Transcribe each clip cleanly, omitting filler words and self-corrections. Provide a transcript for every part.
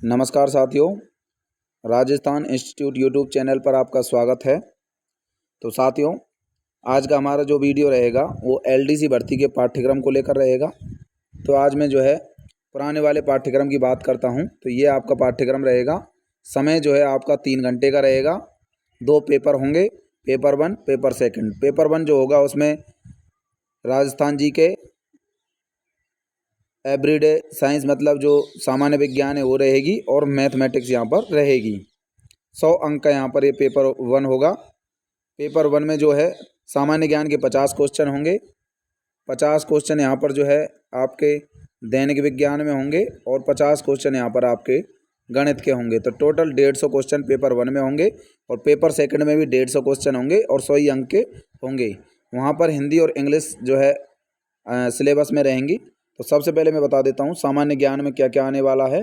नमस्कार साथियों, Rajasthan institute YouTube channel पर आपका स्वागत है। तो साथियों, आज का हमारा जो वीडियो रहेगा वो एलडीसी भर्ती के पाठ्यक्रम को लेकर रहेगा। तो आज मैं जो है पुराने वाले पाठ्यक्रम की बात करता हूं। तो ये आपका पाठ्यक्रम रहेगा। समय जो है आपका 3 घंटे का रहेगा। 2 पेपर होंगे, पेपर 1, पेपर 2। पेपर 1 जो होगा उसमें राजस्थान जी के एवरीडे साइंस मतलब जो सामान्य विज्ञान है वो रहेगी और मैथमेटिक्स यहाँ पर रहेगी। 100 अंक का यहाँ पर ये पेपर 1 होगा। पेपर 1 में जो है सामान्य ज्ञान के 50 क्वेश्चन होंगे। 50 क्वेश्चन यहाँ पर जो है आपके दैनिक विज्ञान में होंगे और 50 क्वेश्चन यहाँ पर आपके गणित के होंगे। तो टोटल 150 क्वेश्चन पेपर 1 में होंगे और पेपर 2 में भी 150 क्वेश्चन होंगे और 100 ही अंक के होंगे। वहाँ पर हिंदी और इंग्लिश जो है सिलेबस में रहेंगी। तो सबसे पहले मैं बता देता हूँ सामान्य ज्ञान में क्या क्या आने वाला है।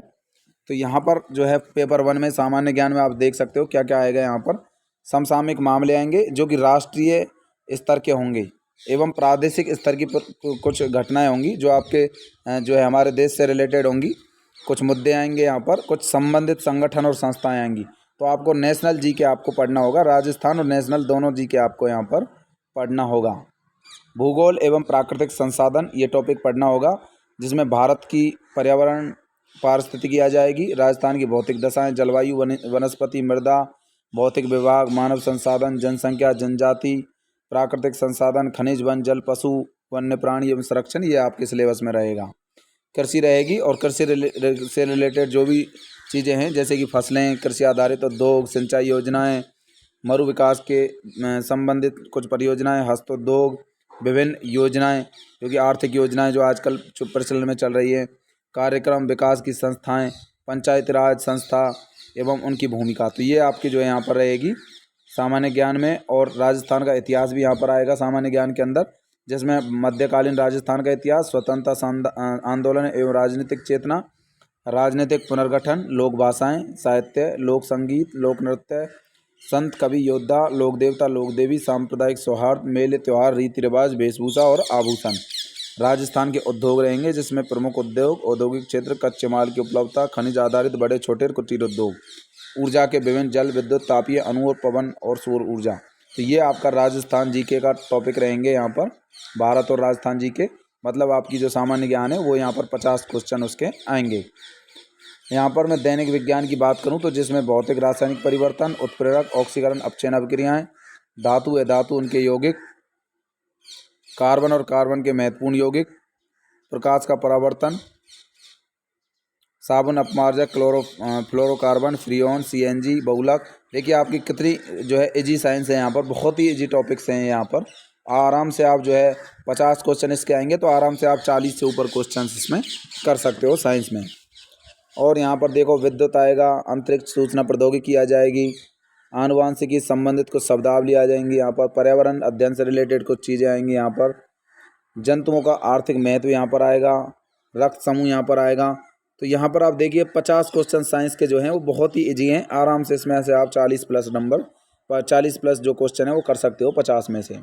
तो यहाँ पर जो है पेपर 1 में सामान्य ज्ञान में आप देख सकते हो क्या क्या आएगा। यहाँ पर समसामयिक मामले आएंगे जो कि राष्ट्रीय स्तर के होंगे एवं प्रादेशिक स्तर की कुछ घटनाएं होंगी जो आपके जो है हमारे देश से रिलेटेड होंगी। कुछ मुद्दे आएंगे यहाँ पर, कुछ संबंधित संगठन और संस्थाएं आएंगी। तो आपको नेशनल जीके आपको पढ़ना होगा, राजस्थान और नेशनल दोनों जीके आपको यहाँ पर पढ़ना होगा। भूगोल एवं प्राकृतिक संसाधन ये टॉपिक पढ़ना होगा, जिसमें भारत की पर्यावरण पारिस्थितिकी आ जाएगी, राजस्थान की भौतिक दशाएं, जलवायु, वनस्पति, मृदा, भौतिक विभाग, मानव संसाधन, जनसंख्या, जनजाति, प्राकृतिक संसाधन, खनिज, वन, जल, पशु, वन्य प्राणी एवं संरक्षण, ये आपके सिलेबस में रहेगा। कृषि रहेगी और कृषि से रिलेटेड जो भी चीज़ें हैं जैसे कि फसलें, कृषि आधारित उद्योग, सिंचाई योजनाएँ, मरु विकास के संबंधित कुछ परियोजनाएं, हस्तोद्योग, विभिन्न योजनाएं जो कि आर्थिक योजनाएं जो आजकल प्रचलन में चल रही है, कार्यक्रम विकास की संस्थाएं, पंचायती राज संस्था एवं उनकी भूमिका। तो ये आपकी जो है यहाँ पर रहेगी सामान्य ज्ञान में। और राजस्थान का इतिहास भी यहाँ पर आएगा सामान्य ज्ञान के अंदर, जिसमें मध्यकालीन राजस्थान का इतिहास, स्वतंत्रता आंदोलन एवं राजनीतिक चेतना, राजनीतिक पुनर्गठन, लोक भाषाएँ, साहित्य, लोक संगीत, लोक नृत्य, संत, कवि, योद्धा, लोक देवता, लोक देवी, सांप्रदायिक सौहार्द, मेले, त्योहार, रीति रिवाज, वेशभूषा और आभूषण। राजस्थान के उद्योग रहेंगे जिसमें प्रमुख उद्योग, औद्योगिक क्षेत्र, कच्चे माल की उपलब्धता, खनिज आधारित बड़े छोटे और कुटीर उद्योग, ऊर्जा के विभिन्न जल, विद्युत, तापीय, अणु और पवन और सौर ऊर्जा। तो ये आपका राजस्थान जीके का टॉपिक रहेंगे यहाँ पर। भारत और राजस्थान जीके मतलब आपकी जो सामान्य ज्ञान है वो यहाँ पर 50 क्वेश्चन उसके आएंगे। यहाँ पर मैं दैनिक विज्ञान की बात करूँ तो जिसमें भौतिक रासायनिक परिवर्तन, उत्प्रेरक, ऑक्सीकरण, अपचयन अभिक्रियाएं, धातु अधातु उनके यौगिक, कार्बन और कार्बन के महत्वपूर्ण यौगिक, प्रकाश का परावर्तन, साबुन अपमार्जक, फ्लोरोकार्बन, फ्रीऑन, सीएनजी, बहुलक। देखिए आपकी कितनी जो है इजी साइंस है, यहाँ पर बहुत ही इजी टॉपिक्स हैं। यहाँ पर आराम से आप जो है 50 क्वेश्चन इसके आएंगे तो आराम से आप 40 से ऊपर क्वेश्चन इसमें कर सकते हो साइंस में। और यहाँ पर देखो विद्युत आएगा, अंतरिक्ष सूचना प्रौद्योगिकी आ जाएगी, आनुवांशिकी संबंधित कुछ शब्दावली आ जाएंगी, यहाँ पर पर्यावरण अध्ययन से रिलेटेड कुछ चीज़ें आएंगी, यहाँ पर जंतुओं का आर्थिक महत्व यहाँ पर आएगा, रक्त समूह यहाँ पर आएगा। तो यहाँ पर आप देखिए 50 क्वेश्चन साइंस के जो हैं वो बहुत ही ईजी हैं। आराम से इसमें से आप 40 प्लस नंबर 40 प्लस जो क्वेश्चन है वो कर सकते हो 50 में से।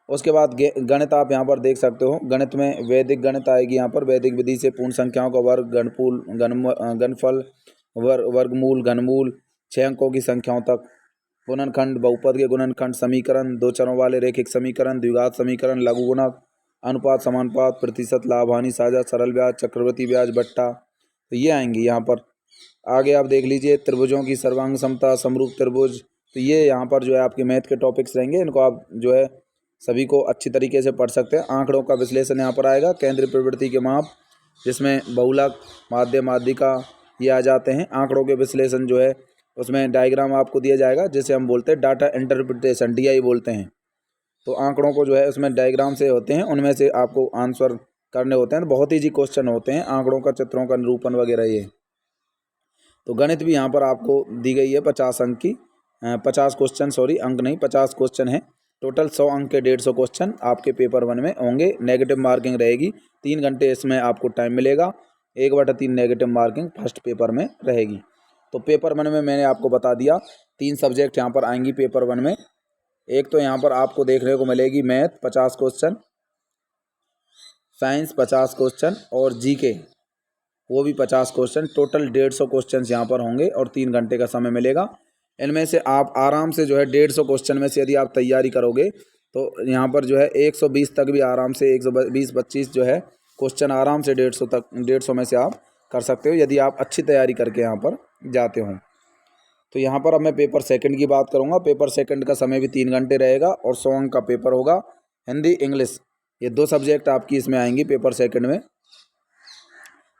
उसके बाद गणित आप यहाँ पर देख सकते हो। गणित में वैदिक गणित आएगी, यहाँ पर वैदिक विधि से पूर्ण संख्याओं का वर्ग, घनफूल, घनफल, वर्गमूल, घनमूल, 6 अंकों की संख्याओं तक, गुणनखंड, बहुपद के गुणनखंड, समीकरण, 2 चरों वाले रैखिक समीकरण, द्विघात समीकरण, लघुगुणक, अनुपात, समानुपात, प्रतिशत, लाभ हानि, साझा, सरल ब्याज, चक्रवृद्धि ब्याज, बट्टा। तो ये आएंगी यहाँ पर। आगे आप देख लीजिए त्रिभुजों की सर्वांग समता, समरूप त्रिभुज। तो ये यहाँ पर जो है आपके मैथ के टॉपिक्स रहेंगे, इनको आप जो है सभी को अच्छी तरीके से पढ़ सकते हैं। आंकड़ों का विश्लेषण यहाँ पर आएगा, केंद्रीय प्रवृत्ति के माप जिसमें बहुलक, माध्य, माध्यिका ये आ जाते हैं। आंकड़ों के विश्लेषण जो है उसमें डायग्राम आपको दिया जाएगा जिसे हम बोलते हैं डाटा इंटरप्रिटेशन, डीआई बोलते हैं। तो आंकड़ों को जो है उसमें डायग्राम से होते हैं, उनमें से आपको आंसर करने होते हैं। तो बहुत ईजी क्वेश्चन होते हैं आंकड़ों का, चित्रों का निरूपण वगैरह ये। तो गणित भी यहाँ पर आपको दी गई है 50 अंक की, 50 क्वेश्चन, सॉरी अंक नहीं 50 क्वेश्चन है। टोटल 100 अंक के 150 क्वेश्चन आपके पेपर 1 में होंगे। नेगेटिव मार्किंग रहेगी, 3 घंटे इसमें आपको टाइम मिलेगा। 1/3 नेगेटिव मार्किंग फर्स्ट पेपर में रहेगी। तो पेपर 1 में मैंने आपको बता दिया 3 सब्जेक्ट यहाँ पर आएंगी पेपर 1 में। एक तो यहाँ पर आपको देखने को मिलेगी मैथ 50 क्वेश्चन, साइंस 50 क्वेश्चन और जीके वो भी 50 क्वेश्चन, टोटल 150 क्वेश्चन यहाँ पर होंगे और 3 घंटे का समय मिलेगा। इनमें से आप आराम से जो है 150 क्वेश्चन में से यदि आप तैयारी करोगे तो यहाँ पर जो है 120 तक भी आराम से 120-25 जो है क्वेश्चन आराम से 150 तक 150 में से आप कर सकते हो यदि आप अच्छी तैयारी करके यहाँ पर जाते हो। तो यहाँ पर अब मैं पेपर सेकंड की बात करूँगा। पेपर सेकंड का समय भी 3 घंटे रहेगा और 100 अंक का पेपर होगा। हिंदी इंग्लिश ये 2 सब्जेक्ट आपकी इसमें आएंगी पेपर सेकंड में,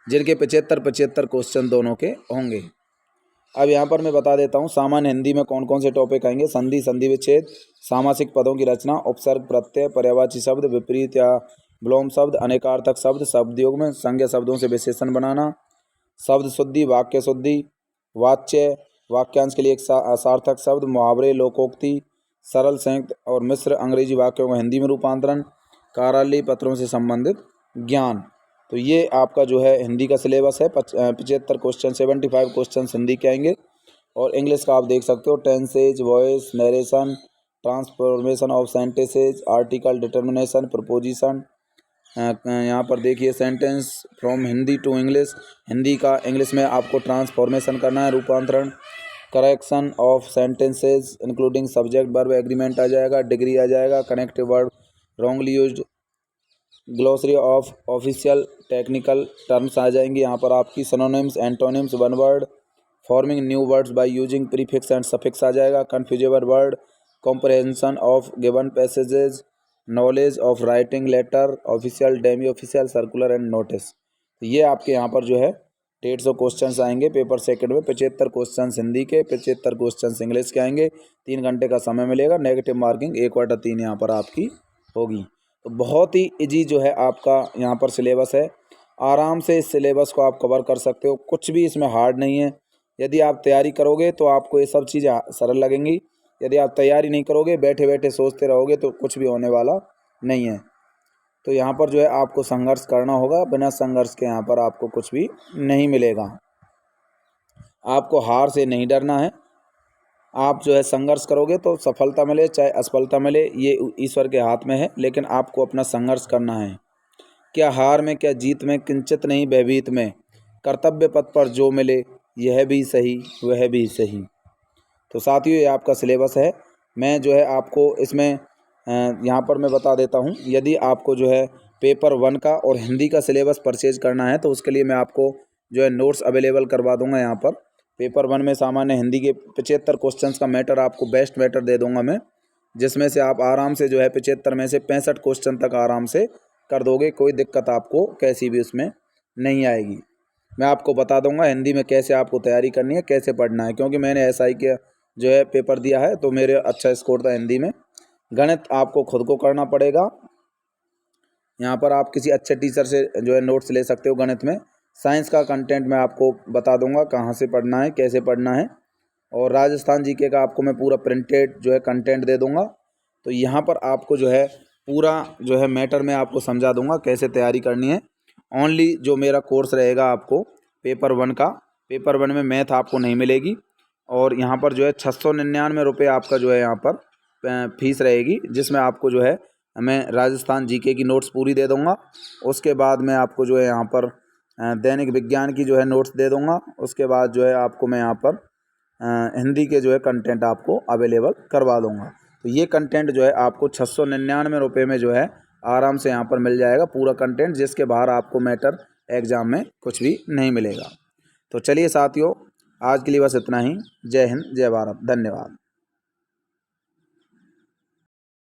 जिनके 75-75 क्वेश्चन दोनों के होंगे। अब यहाँ पर मैं बता देता हूँ सामान्य हिंदी में कौन कौन से टॉपिक आएंगे। संधि, संधि विच्छेद, सामासिक पदों की रचना, उपसर्ग, प्रत्यय, पर्यायवाची शब्द, विपरीत या विलोम शब्द, अनेकार्थक शब्द, शब्दयोग में संज्ञा शब्दों से विशेषण बनाना, शब्द शुद्धि, वाक्य शुद्धि, वाच्य, वाक्यांश के लिए एक सार्थक शब्द, मुहावरे, लोकोक्ति, सरल, संयुक्त और मिश्र अंग्रेजी वाक्यों का हिंदी में रूपांतरण, कार्यालयीय पत्रों से संबंधित ज्ञान। तो ये आपका जो है हिंदी का सिलेबस है। 75 क्वेश्चन, 75 क्वेश्चन हिंदी के आएंगे। और इंग्लिश का आप देख सकते हो tenses, voice, narration, transformation of sentences, article, determination, preposition. यहाँ पर देखिए sentence from Hindi to English, Hindi का इंग्लिश में आपको ट्रांसफॉर्मेशन करना है, रूपांतरण, correction of sentences including subject verb agreement आ जाएगा, डिग्री आ जाएगा, connective verb wrongly used, glossary of official technical terms आ जाएंगी। यहाँ पर आपकी synonyms, antonyms, one word forming new words by using prefix and suffix आ जाएगा, कन्फ्यूजेबल word, comprehension of given passages, knowledge of writing letter, official, demi official, circular and notice. तो ये आपके यहाँ पर जो है 150 क्वेश्चंस आएंगे पेपर सेकंड में। 75 क्वेश्चंस हिंदी के, 75 क्वेश्चंस इंग्लिश के आएंगे। 3 घंटे का समय मिलेगा। नेगेटिव मार्किंग 1/3 यहाँ पर आपकी होगी। तो बहुत ही ईजी जो है आपका यहाँ पर सिलेबस है। आराम से इस सिलेबस को आप कवर कर सकते हो, कुछ भी इसमें हार्ड नहीं है। यदि आप तैयारी करोगे तो आपको ये सब चीज़ें सरल लगेंगी। यदि आप तैयारी नहीं करोगे, बैठे बैठे सोचते रहोगे, तो कुछ भी होने वाला नहीं है। तो यहाँ पर जो है आपको संघर्ष करना होगा। बिना संघर्ष के यहाँ पर आपको कुछ भी नहीं मिलेगा। आपको हार से नहीं डरना है। आप जो है संघर्ष करोगे तो सफलता मिले चाहे असफलता मिले, ये ईश्वर के हाथ में है, लेकिन आपको अपना संघर्ष करना है। क्या हार में क्या जीत में, किंचित नहीं भयभीत में, कर्तव्य पथ पर जो मिले, यह भी सही वह भी सही। तो साथियों ये आपका सिलेबस है। मैं जो है आपको इसमें यहाँ पर मैं बता देता हूँ। यदि आपको जो है पेपर 1 का और हिंदी का सिलेबस परचेज करना है तो उसके लिए मैं आपको जो है नोट्स अवेलेबल करवा दूँगा। यहाँ पर पेपर 1 में सामान्य हिंदी के 75 क्वेश्चंस का मैटर आपको बेस्ट मैटर दे दूँगा मैं, जिसमें से आप आराम से जो है 75 में से 65 क्वेश्चन तक आराम से कर दोगे। कोई दिक्कत आपको कैसी भी उसमें नहीं आएगी। मैं आपको बता दूंगा हिंदी में कैसे आपको तैयारी करनी है, कैसे पढ़ना है, क्योंकि मैंने SI के जो है पेपर दिया है तो मेरे अच्छा स्कोर था हिंदी में। गणित आपको खुद को करना पड़ेगा। यहाँ पर आप किसी अच्छे टीचर से जो है नोट्स ले सकते हो गणित में। साइंस का कंटेंट मैं आपको बता दूंगा कहाँ से पढ़ना है, कैसे पढ़ना है। और राजस्थान GK का आपको मैं पूरा प्रिंटेड जो है कंटेंट दे दूंगा। तो यहाँ पर आपको जो है पूरा जो है मैटर में आपको समझा दूंगा कैसे तैयारी करनी है। ओनली जो मेरा कोर्स रहेगा आपको पेपर 1 का, पेपर 1 में मैथ आपको नहीं मिलेगी। और यहाँ पर जो है 699 रुपये आपका जो है यहाँ पर फीस रहेगी, जिसमें आपको जो है मैं राजस्थान GK की नोट्स पूरी दे दूँगा। उसके बाद मैं आपको जो है यहाँ पर दैनिक विज्ञान की जो है नोट्स दे दूँगा। उसके बाद जो है आपको मैं यहाँ पर हिंदी के जो है कंटेंट आपको अवेलेबल करवा दूँगा। तो ये कंटेंट जो है आपको 699 रुपये में जो है आराम से यहाँ पर मिल जाएगा पूरा कंटेंट, जिसके बाहर आपको मैटर एग्ज़ाम में कुछ भी नहीं मिलेगा। तो चलिए साथियों, आज के लिए बस इतना ही। जय हिंद, जय भारत, धन्यवाद।